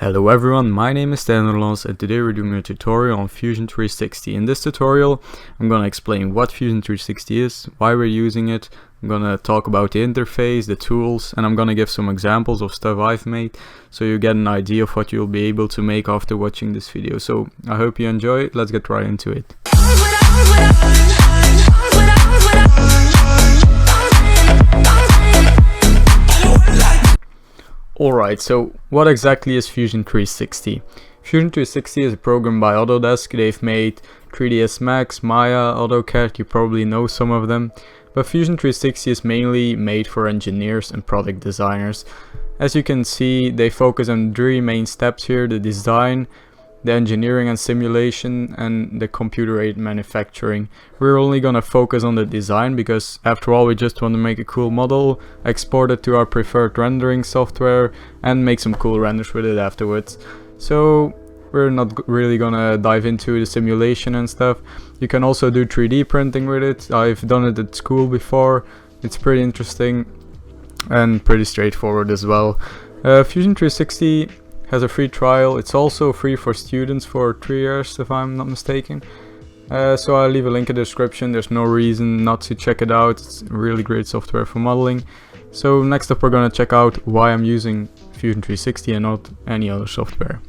Hello everyone, my name is Stenderlans and today we're doing a tutorial on Fusion 360. In this tutorial, I'm gonna explain what Fusion 360 is, why we're using it, I'm gonna talk about the interface, the tools, and I'm gonna give some examples of stuff I've made so you get an idea of what you'll be able to make after watching this video. So I hope you enjoy it, let's get right into it. Alright, so what exactly is Fusion 360? Fusion 360 is a program by Autodesk. They've made 3ds Max, Maya, AutoCAD, you probably know some of them. But Fusion 360 is mainly made for engineers and product designers. As you can see, they focus on three main steps here: the design, the engineering and simulation, and the computer-aided manufacturing. We're only gonna focus on the design because after all we just want to make a cool model, export it to our preferred rendering software and make some cool renders with it afterwards. So we're not really gonna dive into the simulation and stuff. You can also do 3D printing with it. I've done it at school before. It's pretty interesting and pretty straightforward as well. Fusion 360 has a free trial. It's also free for students for 3 years if I'm not mistaken. So I'll leave a link in the description. There's no reason not to check it out. It's really great software for modeling. So next up we're gonna check out why I'm using Fusion 360 and not any other software.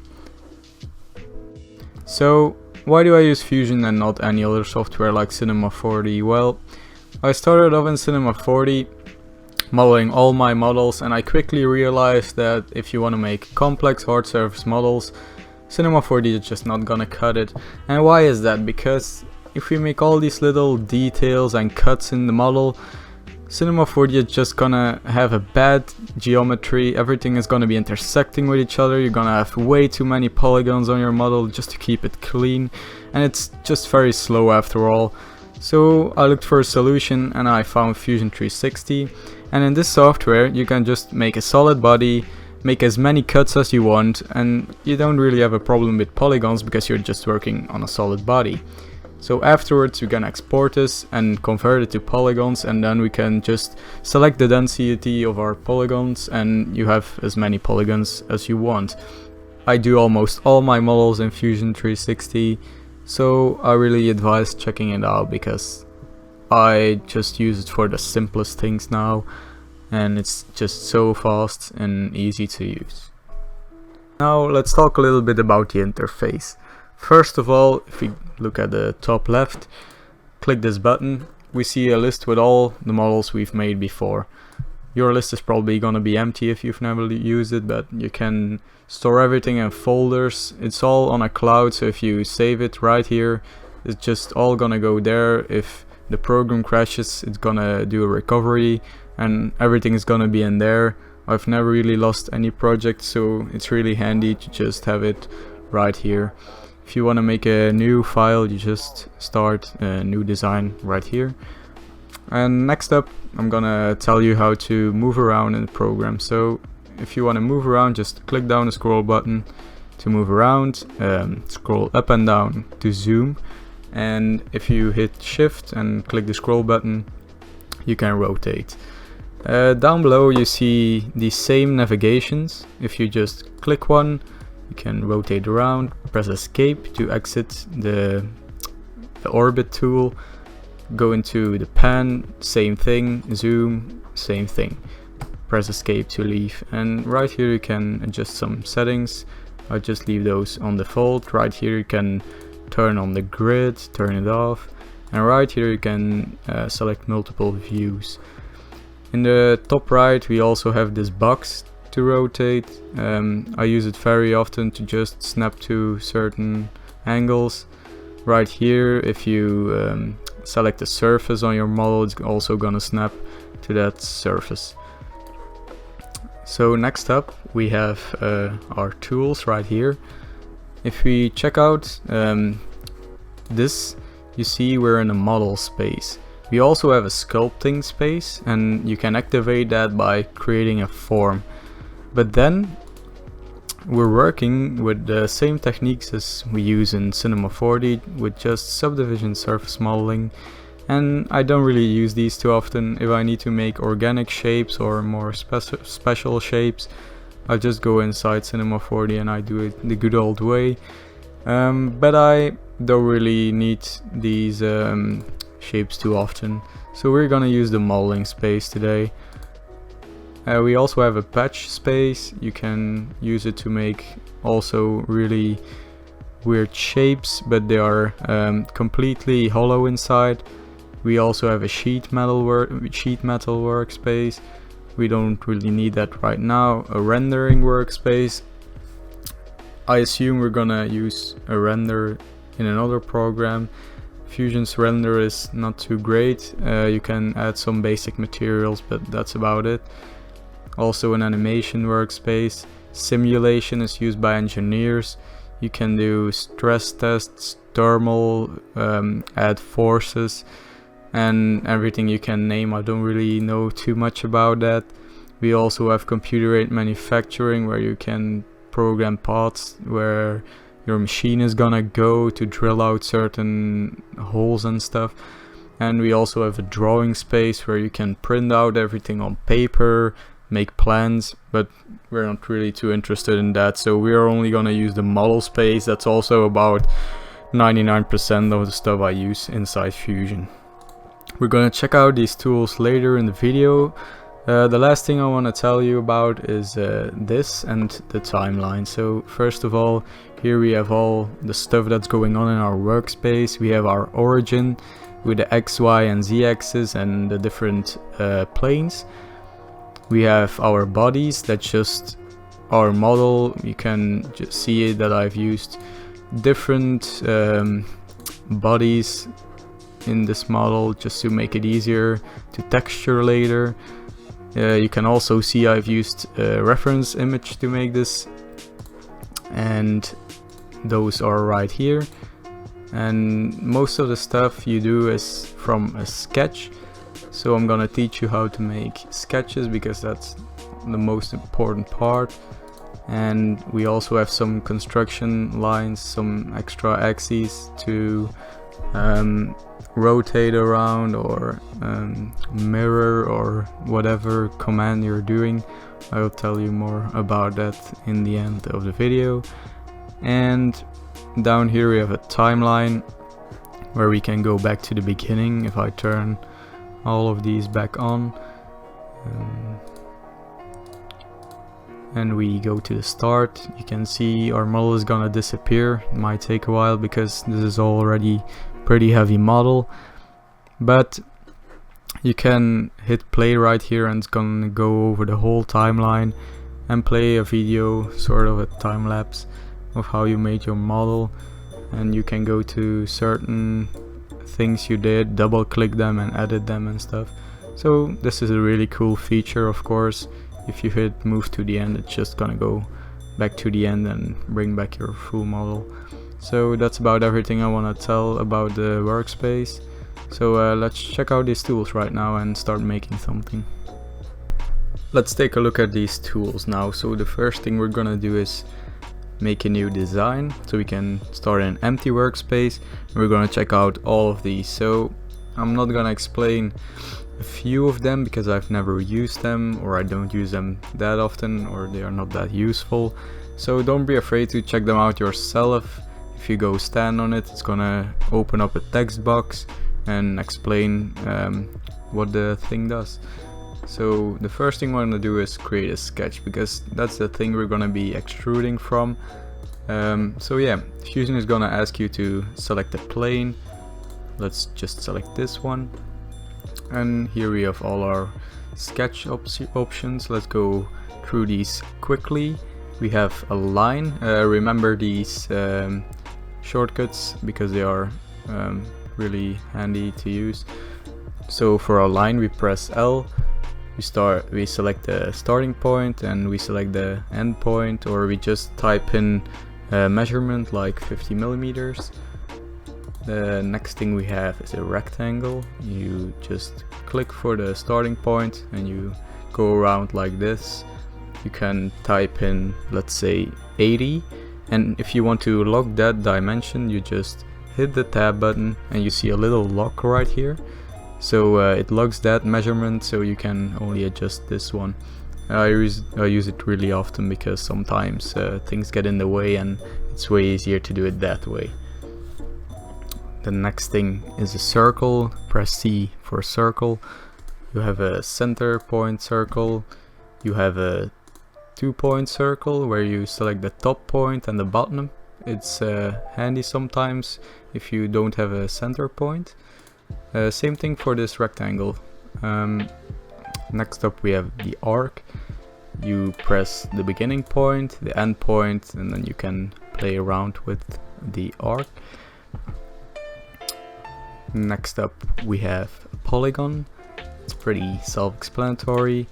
So why do I use Fusion and not any other software like Cinema 4D? Well, I started off in Cinema 4D modeling all my models, and I quickly realized that if you want to make complex hard surface models, Cinema 4D is just not gonna cut it. And why is that? Because if we make all these little details and cuts in the model, Cinema 4D is just gonna have a bad geometry. Everything is gonna be intersecting with each other. You're gonna have way too many polygons on your model just to keep it clean, and it's just very slow after all. So I looked for a solution and I found Fusion 360. And in this software you can just make a solid body, make as many cuts as you want, and you don't really have a problem with polygons because you're just working on a solid body. So afterwards we can export this and convert it to polygons, and then we can just select the density of our polygons and you have as many polygons as you want. I do almost all my models in Fusion 360, so I really advise checking it out because I just use it for the simplest things now, and it's just so fast and easy to use. Now let's talk a little bit about the interface. First of all, if we look at the top left, click this button, we see a list with all the models we've made before. Your list is probably gonna be empty if you've never used it, but you can store everything in folders. It's all on a cloud, so if you save it right here, it's just all gonna go there. If the program crashes, it's gonna do a recovery and everything is gonna be in there. I've never really lost any project, so it's really handy to just have it right here. If you want to make a new file, you just start a new design right here. And next up I'm gonna tell you how to move around in the program. So if you want to move around, just click down the scroll button to move around, scroll up and down to zoom, and if you hit shift and click the scroll button you can rotate. Down below you see the same navigations. If you just click one, you can rotate around, press escape to exit the orbit tool, go into the pan, same thing, zoom, same thing, press escape to leave. And right here you can adjust some settings. I just leave those on default. Right here you can turn on the grid, turn it off, and right here you can select multiple views. In the top right we also have this box to rotate. I use it very often to just snap to certain angles. Right here, if you select a surface on your model, it's also gonna snap to that surface. So next up we have our tools right here. If we check out this, you see we're in a model space. We also have a sculpting space, and you can activate that by creating a form. But then we're working with the same techniques as we use in Cinema 4D with just subdivision surface modeling, and I don't really use these too often. If I need to make organic shapes or more special shapes, I just go inside Cinema 4D and I do it the good old way. But I don't really need these shapes too often, so we're gonna use the modeling space today. We also have a patch space. You can use it to make also really weird shapes, but they are completely hollow inside. We also have a sheet metal workspace. We don't really need that right now. A rendering workspace. I assume we're gonna use a render in another program. Fusion's render is not too great. You can add some basic materials, but that's about it. Also an animation workspace. Simulation is used by engineers. You can do stress tests, thermal, add forces, and everything you can name. I don't really know too much about that. We also have computer-aided manufacturing, where you can program paths where your machine is gonna go to drill out certain holes and stuff. And we also have a drawing space where you can print out everything on paper, make plans, but we're not really too interested in that, so we're only gonna use the model space. That's also about 99% of the stuff I use inside Fusion. We're gonna check out these tools later in the video. The last thing I want to tell you about is this and the timeline. So first of all, here we have all the stuff that's going on in our workspace. We have our origin with the X, Y and Z axis and the different planes. We have our bodies, that's just our model. You can just see that I've used different bodies in this model just to make it easier to texture later. You can also see I've used a reference image to make this, and those are right here. And most of the stuff you do is from a sketch, so I'm gonna teach you how to make sketches because that's the most important part. And we also have some construction lines, some extra axes to rotate around or mirror or whatever command you're doing. I'll tell you more about that in the end of the video. And down here we have a timeline where we can go back to the beginning. If I turn all of these back on and we go to the start, you can see our model is gonna disappear. It might take a while because this is already pretty heavy model, but you can hit play right here and it's gonna go over the whole timeline and play a video, sort of a time lapse of how you made your model. And you can go to certain things you did, double click them and edit them and stuff. So this is a really cool feature. Of course, if you hit move to the end, it's just gonna go back to the end and bring back your full model. So that's about everything I want to tell about the workspace. So let's check out these tools right now and start making something. Let's take a look at these tools now. So the first thing we're gonna do is make a new design, so we can start an empty workspace. We're gonna check out all of these. So I'm not gonna explain a few of them because I've never used them, or I don't use them that often, or they are not that useful. So don't be afraid to check them out yourself. If you go stand on it, it's gonna open up a text box and explain what the thing does. So the first thing we're gonna do is create a sketch, because that's the thing we're gonna be extruding from. So yeah, Fusion is gonna ask you to select a plane. Let's just select this one. And here we have all our sketch options. Let's go through these quickly. We have a line. Remember these shortcuts because they are really handy to use. So for our line, we press L. We select the starting point and we select the end point, or we just type in a measurement like 50 millimeters. The next thing we have is a rectangle. You just click for the starting point and you go around like this. You can type in, let's say, 80, and if you want to lock that dimension, you just hit the tab button and you see a little lock right here. So it locks that measurement, so you can only adjust this one. I use it really often because sometimes things get in the way and it's way easier to do it that way. The next thing is a circle. Press C for circle. You have a center point circle. You have a 2-point circle where you select the top point and the bottom. It's handy sometimes if you don't have a center point. Same thing for this rectangle. Next up we have the arc. You press the beginning point, the end point, and then you can play around with the arc. Next up we have a polygon. It's pretty self-explanatory.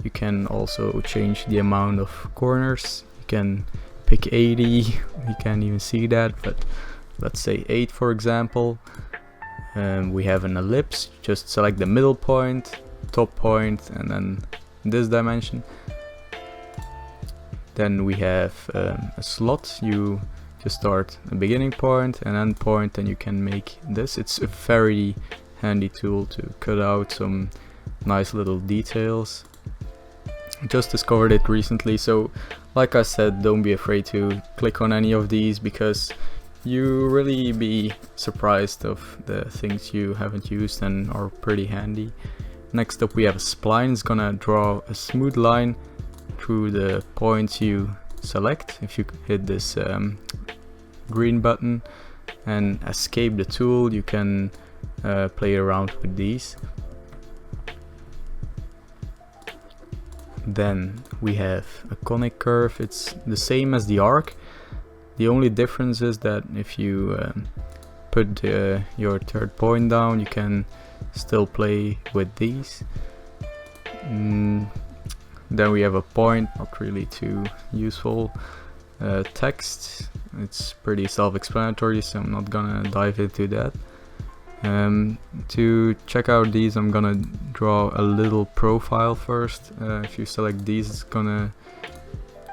You can also change the amount of corners. You can pick 80, you can't even see that, but let's say 8 for example. We have an ellipse. Just select the middle point, top point, and then this dimension. Then we have a slot. You just start a beginning point, an end point, and you can make this. It's a very handy tool to cut out some nice little details. Just discovered it recently, so like I said, don't be afraid to click on any of these because you really be surprised of the things you haven't used and are pretty handy. Next up we have a spline. It's gonna draw a smooth line through the points you select. If you hit this green button and escape the tool, you can play around with these. Then we have a conic curve. It's the same as the arc. The only difference is that if you put your third point down, you can still play with these. Then we have a point, not really too useful. Text, it's pretty self-explanatory, so I'm not gonna dive into that. To check out these, I'm gonna draw a little profile first. If you select these, it's gonna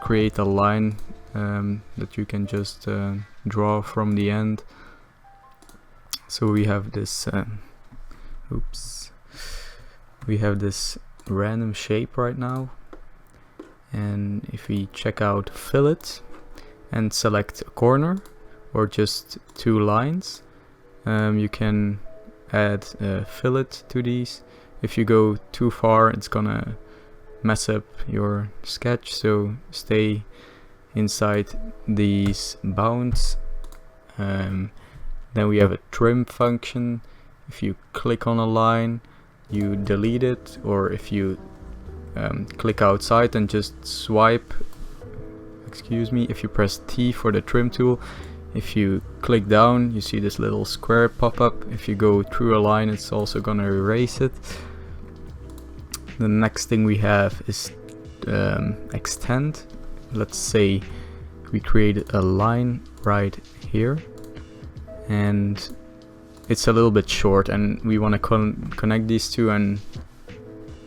create a line that you can just draw from the end. So we have this we have this random shape right now, and if we check out fillet and select a corner or just 2 lines, you can add a fillet to these. If you go too far, it's gonna mess up your sketch, so stay inside these bounds. Then we have a trim function. If you click on a line, you delete it, or if you click outside and just swipe, if you press T for the trim tool, if you click down, you see this little square pop up. If you go through a line, it's also gonna erase it. The next thing we have is extend. Let's say we create a line right here, and it's a little bit short, and we want to connect these two, and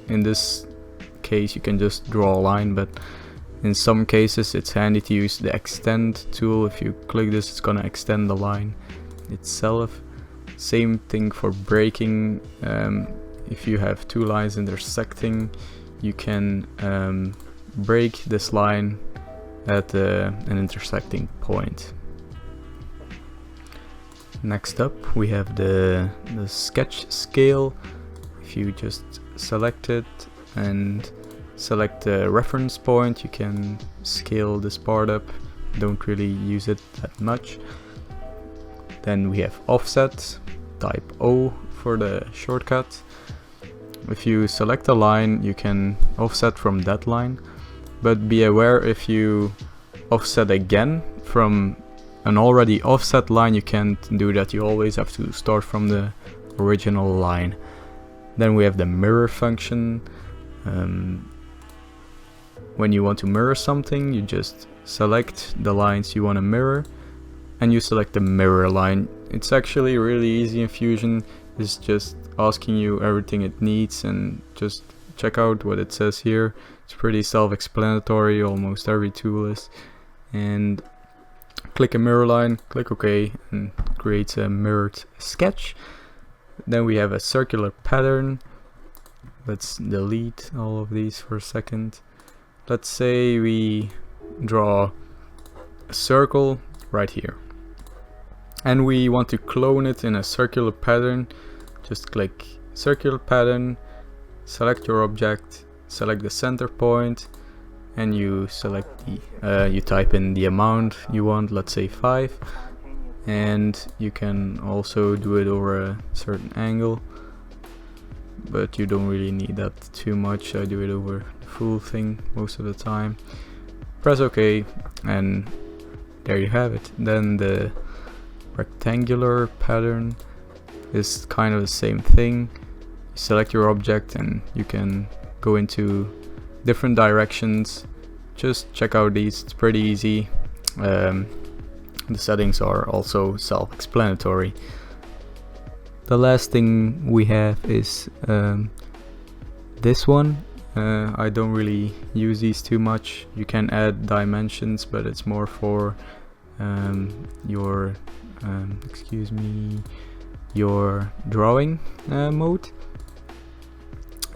in this case you can just draw a line, but in some cases it's handy to use the extend tool. If you click this, it's gonna extend the line itself. Same thing for breaking. If you have 2 lines intersecting, you can break this line at an intersecting point. Next up we have the sketch scale. If you just select it and select the reference point, you can scale this part up. Don't really use it that much. Then we have offset, type O for the shortcut. If you select a line, you can offset from that line, but be aware, if you offset again from an already offset line, you can't do that. You always have to start from the original line. Then we have the mirror function. When you want to mirror something, you just select the lines you want to mirror and you select the mirror line. It's actually really easy in Fusion. It's just asking you everything it needs, and just check out what it says here. It's pretty self-explanatory, almost every tool is. And click a mirror line, click OK, and it creates a mirrored sketch. Then we have a circular pattern. Let's delete all of these for a second. let's say we draw a circle right here and we want to clone it in a circular pattern. Just click circular pattern, select your object, select the center point, and you select the you type in the amount you want, let's say 5, and you can also do it over a certain angle, but you don't really need that too much. I do it over the full thing most of the time. Press OK, and there you have it. Then the rectangular pattern is kind of the same thing. You select your object and you can go into different directions. Just check out these, it's pretty easy. The settings are also self-explanatory. The last thing we have is this one. I don't really use these too much. You can add dimensions, but it's more for your your drawing mode.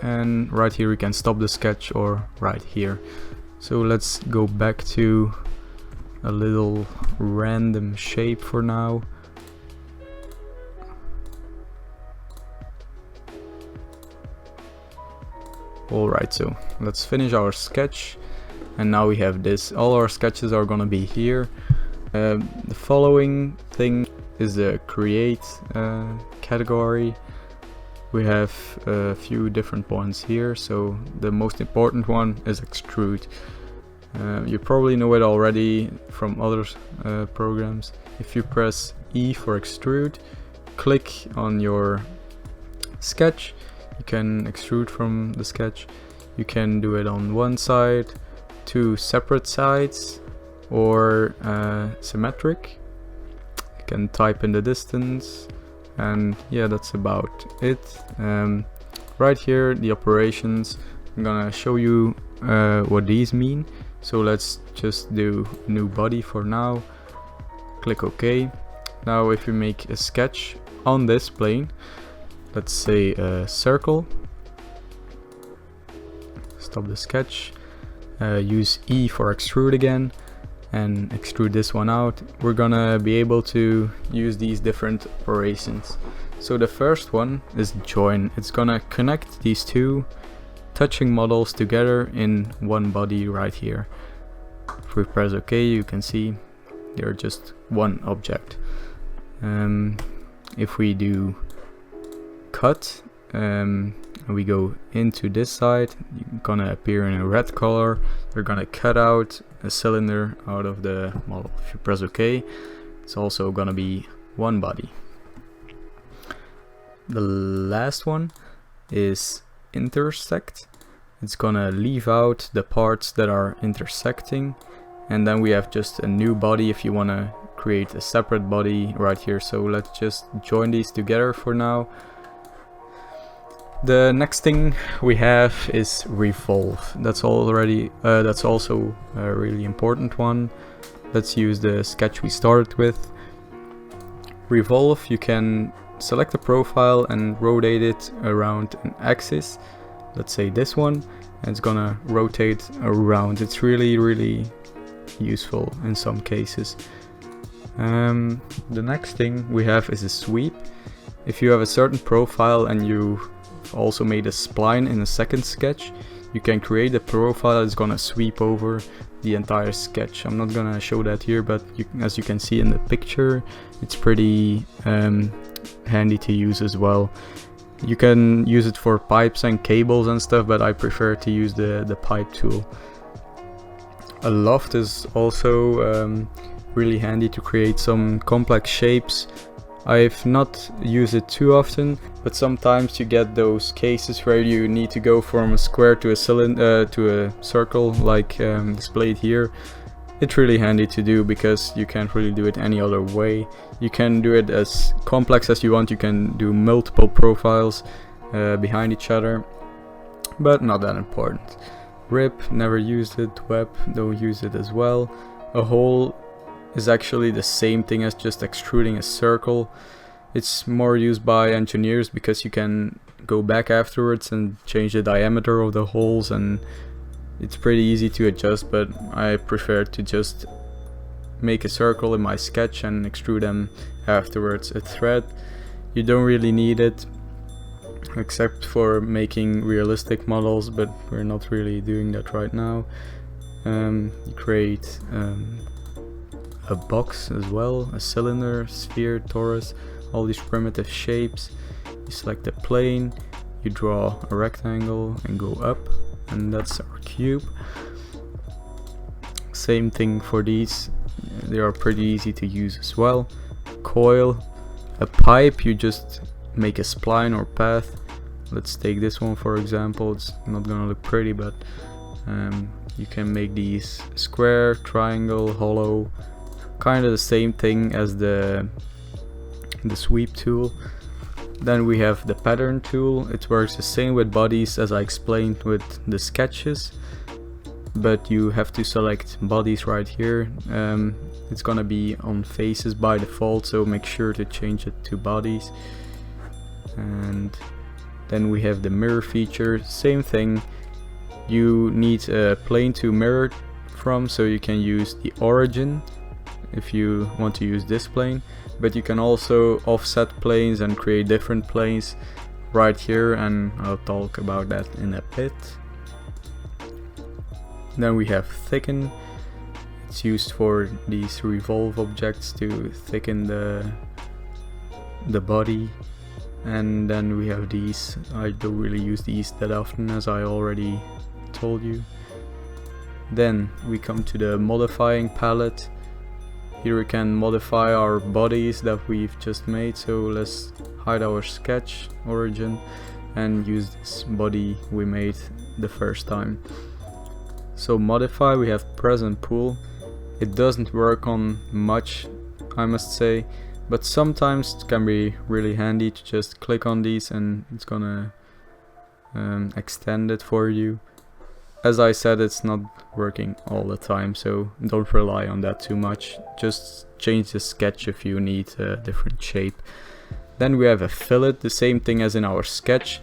And right here we can stop the sketch, or right here. So let's go back to a little random shape for now. Alright, so let's finish our sketch, and now we have this. All our sketches are gonna be here. The following thing is the create category. We have a few different ones here, so the most important one is extrude. You probably know it already from other programs. If you press E for extrude, click on your sketch, you can extrude from the sketch. You can do it on one side, two separate sides, or symmetric. You can type in the distance, and yeah, that's about it. Right here, the operations, I'm gonna show you what these mean. So let's just do new body for now. Click OK. Now if you make a sketch on this plane, let's say a circle, stop the sketch, use E for extrude again, and extrude this one out. We're gonna be able to use these different operations. So the first one is join. It's gonna connect these two touching models together in one body right here. If we press OK, you can see they're just one object. If we do cut, we go into this side, you're gonna appear in a red color. You're gonna cut out a cylinder out of the model. If you press OK, it's also gonna be one body. The last one is intersect. It's gonna leave out the parts that are intersecting, and then we have just a new body if you wanna create a separate body right here. So let's just join these together for now. The next thing we have is revolve. That's also a really important one. Let's use the sketch we started with. Revolve, you can select a profile and rotate it around an axis. Let's say this one, and it's gonna rotate around. It's really useful in some cases. The next thing we have is a sweep. If you have a certain profile and you also made a spline in a second sketch, you can create a profile that's gonna sweep over the entire sketch. I'm not gonna show that here, but as you can see in the picture, it's pretty handy to use as well. You can use it for pipes and cables and stuff, but I prefer to use the pipe tool. A loft is also really handy to create some complex shapes. I've not used it too often, but sometimes you get those cases where you need to go from a square to a cylinder to a circle, like displayed here. It's really handy to do because you can't really do it any other way. You can do it as complex as you want. You can do multiple profiles behind each other, but not that important. Rip, never used it. Web, don't use it as well. A hole is actually the same thing as just extruding a circle. It's more used by engineers because you can go back afterwards and change the diameter of the holes and It's pretty easy to adjust, but I prefer to just make a circle in my sketch and extrude them afterwards. A thread, you don't really need it except for making realistic models, but we're not really doing that right now. You create a box as well, a cylinder, sphere, torus, all these primitive shapes. You select a plane, you draw a rectangle and go up, and that's our cube. Same thing for these, they are pretty easy to use as well. Coil, a pipe, you just make a spline or path. Let's take this one for example. It's not gonna look pretty, but you can make these square, triangle, hollow, kind of the same thing as the sweep tool. Then we have the pattern tool. It works the same with bodies as I explained with the sketches, but you have to select bodies right here. It's gonna be on faces by default, so make sure to change it to bodies. And then we have the mirror feature, same thing. You need a plane to mirror from, so you can use the origin if you want to use this plane, but you can also offset planes and create different planes right here, and I'll talk about that in a bit. Then we have thicken. It's used for these revolve objects to thicken the body. And then we have these. I don't really use these that often, as I already told you. Then we come to the modifying palette. Here we can modify our bodies that we've just made, so let's hide our sketch origin and use this body we made the first time. So modify, we have present pool. It doesn't work on much, I must say, but sometimes it can be really handy to just click on these and it's gonna extend it for you. As I said, it's not working all the time, so don't rely on that too much. Just change the sketch if you need a different shape. Then we have a fillet, the same thing as in our sketch.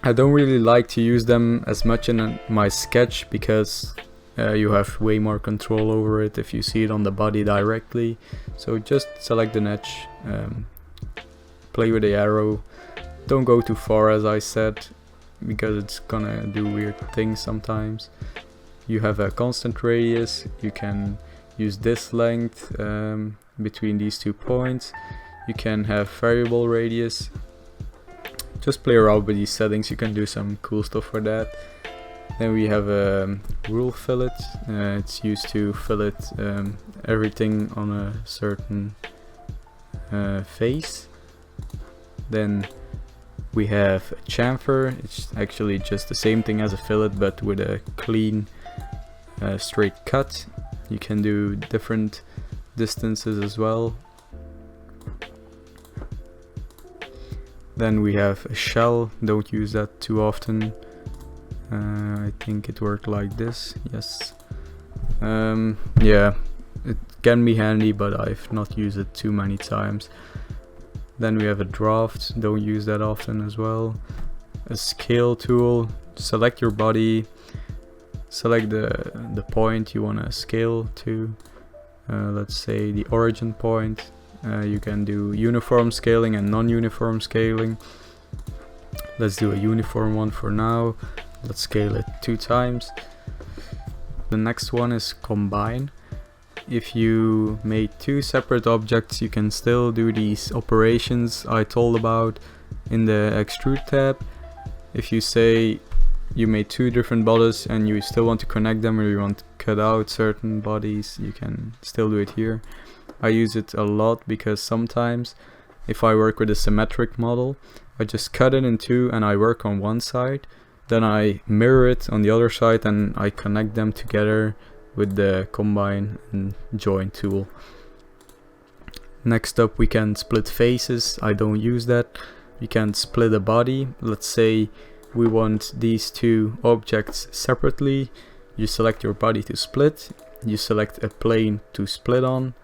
I don't really like to use them as much in my sketch because you have way more control over it if you see it on the body directly. So just select an edge, play with the arrow, don't go too far as I said, because it's gonna do weird things sometimes. You have a constant radius, you can use this length between these 2 points. You can have variable radius. Just play around with these settings, you can do some cool stuff with that. Then we have a rule fillet. It's used to fillet everything on a certain face. Then we have a chamfer. It's actually just the same thing as a fillet, but with a clean straight cut. You can do different distances as well. Then we have a shell. Don't use that too often. I think it worked like this. Yes. Yeah, it can be handy, but I've not used it too many times. Then we have a draft. Don't use that often as well. A scale tool. Select your body. Select the point you want to scale to. Let's say the origin point. You can do uniform scaling and non-uniform scaling. Let's do a uniform one for now. Let's scale it 2 times. The next one is combine. If you made 2 separate objects, you can still do these operations I told about in the extrude tab. If you say you made 2 different bodies and you still want to connect them, or you want to cut out certain bodies, you can still do it here. I use it a lot because sometimes if I work with a symmetric model, I just cut it in 2 and I work on one side, then I mirror it on the other side and I connect them together with the combine and join tool. Next up, we can split faces. I don't use that. We can split a body. Let's say we want these 2 objects separately. You select your body to split, you select a plane to split on,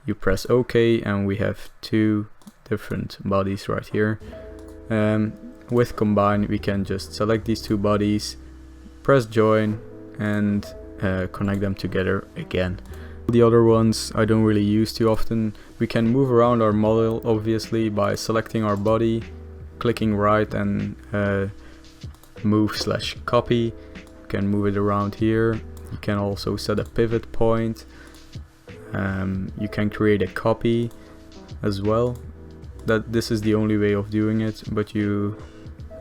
you press OK, and we have 2 different bodies right here. With combine, we can just select these 2 bodies, press join and connect them together again. The other ones I don't really use too often. We can move around our model obviously by selecting our body, clicking right and move/copy. You can move it around here. You can also set a pivot point. You can create a copy as well. This is the only way of doing it, but you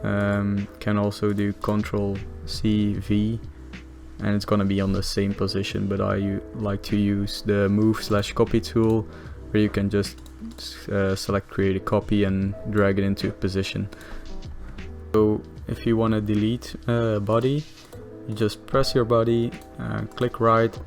can also do Ctrl+C+V and it's gonna be on the same position, but I like to use the move/copy tool where you can just select create a copy and drag it into a position. So if you want to delete a body, you just press your body, click right,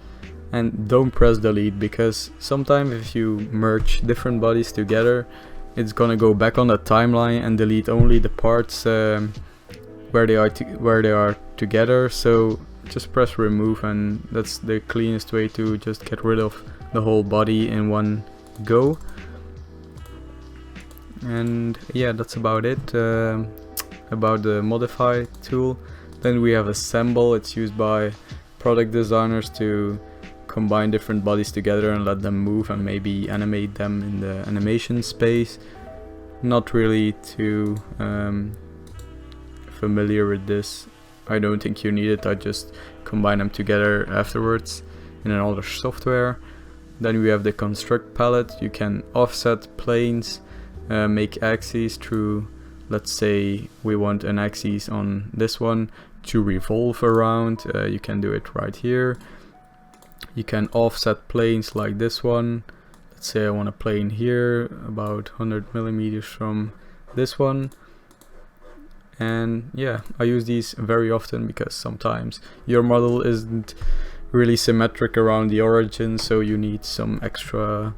and don't press delete, because sometimes if you merge different bodies together, it's gonna go back on the timeline and delete only the parts where they are together. So just press remove, and that's the cleanest way to just get rid of the whole body in one go. And yeah, that's about it about the modify tool. Then we have assemble. It's used by product designers to combine different bodies together and let them move and maybe animate them in the animation space. Not really too familiar with this. I don't think you need it. I just combine them together afterwards in another software. Then we have the construct palette. You can offset planes, make axes through, let's say we want an axis on this one to revolve around. You can do it right here. You can offset planes like this one. Let's say I want a plane here about 100 millimeters from this one. And yeah, I use these very often because sometimes your model isn't really symmetric around the origin, so you need some extra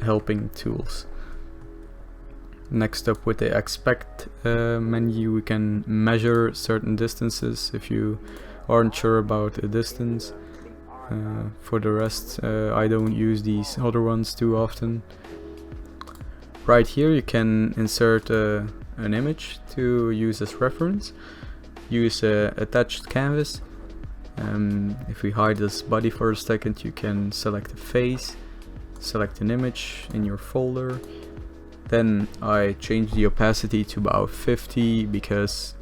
helping tools. Next up, with the expect menu, we can measure certain distances if you aren't sure about a distance. For the rest, I don't use these other ones too often. Right here you can insert an image to use as reference. Use attached canvas. If we hide this body for a second, you can select a face, select an image in your folder. Then I change the opacity to about 50, because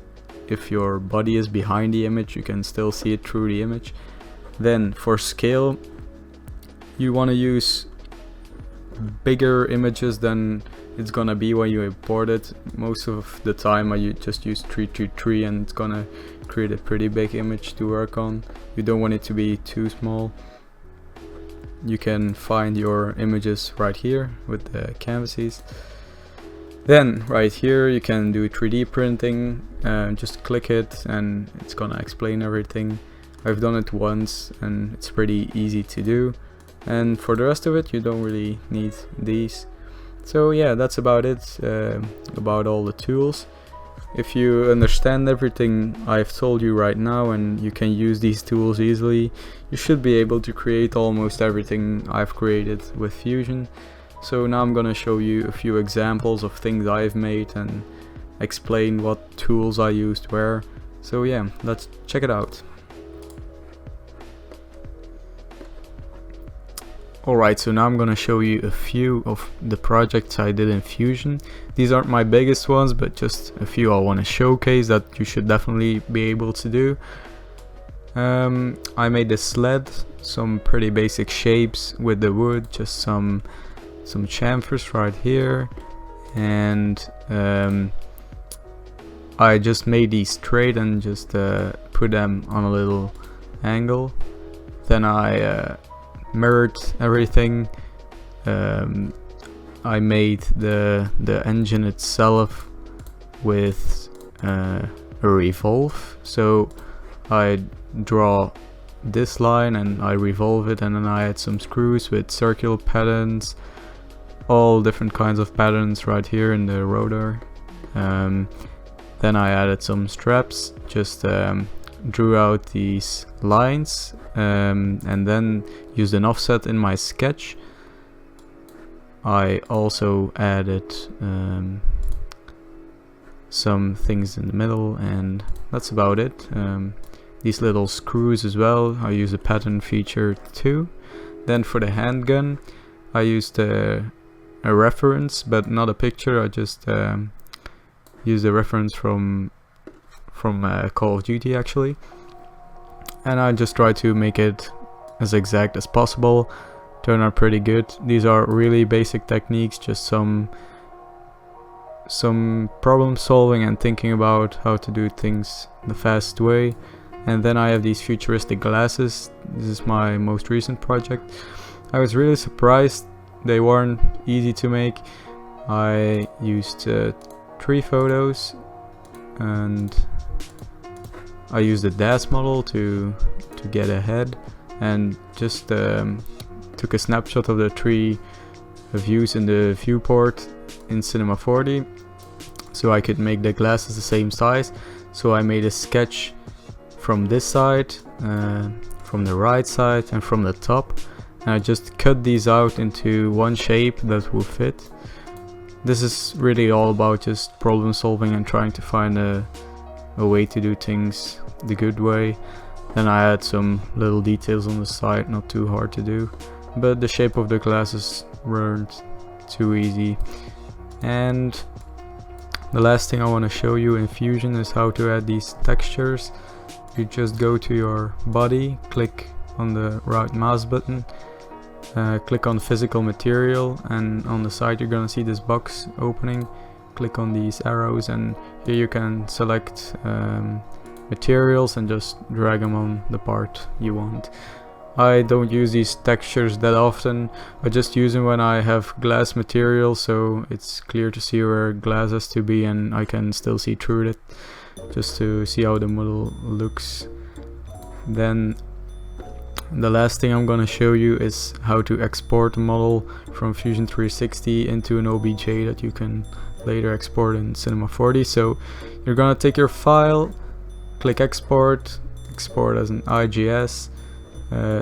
if your body is behind the image, you can still see it through the image. Then for scale, you want to use bigger images than it's gonna be when you import it. Most of the time I just use 333 and it's gonna create a pretty big image to work on. You don't want it to be too small. You can find your images right here with the canvases. Then right here you can do 3D printing. Just click it and it's gonna explain everything. I've done it once and it's pretty easy to do. And for the rest of it, you don't really need these. So yeah, that's about it, about all the tools. If you understand everything I've told you right now and you can use these tools easily, you should be able to create almost everything I've created with Fusion. So now I'm gonna show you a few examples of things I've made and explain what tools I used where. So yeah, let's check it out. Alright, so now I'm gonna show you a few of the projects I did in Fusion. These aren't my biggest ones, but just a few I want to showcase that you should definitely be able to do. I made a sled, some pretty basic shapes with the wood, just some chamfers right here, and I just made these straight and just put them on a little angle. Then I mirrored everything. I made the engine itself with a revolve. So I draw this line and I revolve it, and then I add some screws with circular patterns, all different kinds of patterns right here in the rotor. Then I added some straps, just drew out these lines, and then used an offset in my sketch. I also added some things in the middle, and that's about it. these little screws as well. I use a pattern feature too. Then for the handgun, I used a reference, but not a picture. I just used a reference from Call of Duty actually, and I just try to make it as exact as possible. Turn out pretty good. These are really basic techniques, just some problem solving and thinking about how to do things the fast way. And then I have these futuristic glasses. This is my most recent project. I was really surprised they weren't easy to make. I used 3 photos, and I used a DAS model to get ahead, and just took a snapshot of the 3 views in the viewport in Cinema 4D, so I could make the glasses the same size. So I made a sketch from this side, from the right side, and from the top, and I just cut these out into one shape that will fit. This is really all about just problem solving and trying to find a way to do things the good way. Then I had some little details on the side, not too hard to do, but the shape of the glasses weren't too easy. And the last thing I want to show you in Fusion is how to add these textures. You just go to your body, click on the right mouse button, click on physical material, and on the side you're gonna see this box opening. Click on these arrows, and here you can select materials and just drag them on the part you want. I don't use these textures that often. I just use them when I have glass material, so it's clear to see where glass has to be and I can still see through it, just to see how the model looks. Then the last thing I'm gonna show you is how to export a model from Fusion 360 into an OBJ that you can later export in Cinema 4D. So you're gonna take your file, click export, export as an IGS,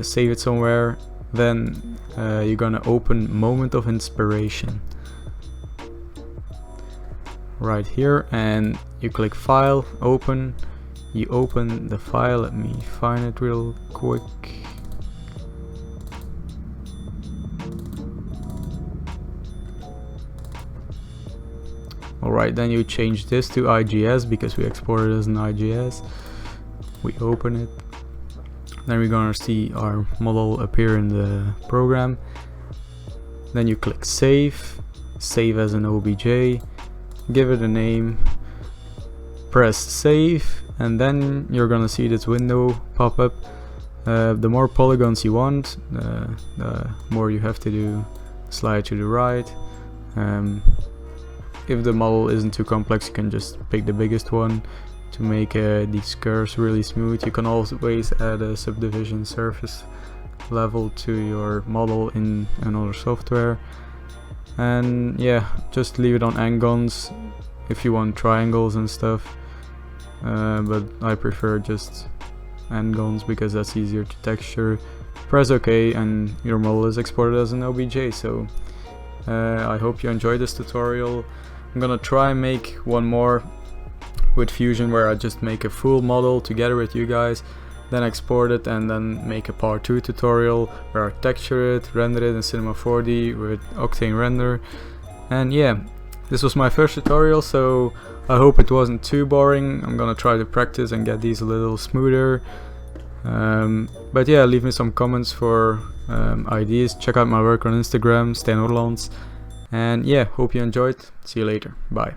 save it somewhere, then you're gonna open Moment of Inspiration right here, and you click File, Open. You open the file. Let me find it real quick. Alright, then you change this to IGS because we exported as an IGS. We open it. Then we're gonna see our model appear in the program. Then you click Save, save as an OBJ, give it a name, press Save, and then you're gonna see this window pop up. The more polygons you want, the more you have to do slide to the right. If the model isn't too complex, you can just pick the biggest one to make these curves really smooth. You can always add a subdivision surface level to your model in another software. And yeah, just leave it on n-gons if you want triangles and stuff, but I prefer just n-gons because that's easier to texture. Press OK and your model is exported as an OBJ. So I hope you enjoyed this tutorial. I'm gonna try and make one more with Fusion where I just make a full model together with you guys, then export it, and then make a part 2 tutorial where I texture it, render it in Cinema 4D with Octane Render. And yeah, this was my first tutorial, so I hope it wasn't too boring. I'm gonna try to practice and get these a little smoother. But yeah, leave me some comments for ideas. Check out my work on Instagram, Stijn Orlands. And yeah, hope you enjoyed. See you later. Bye.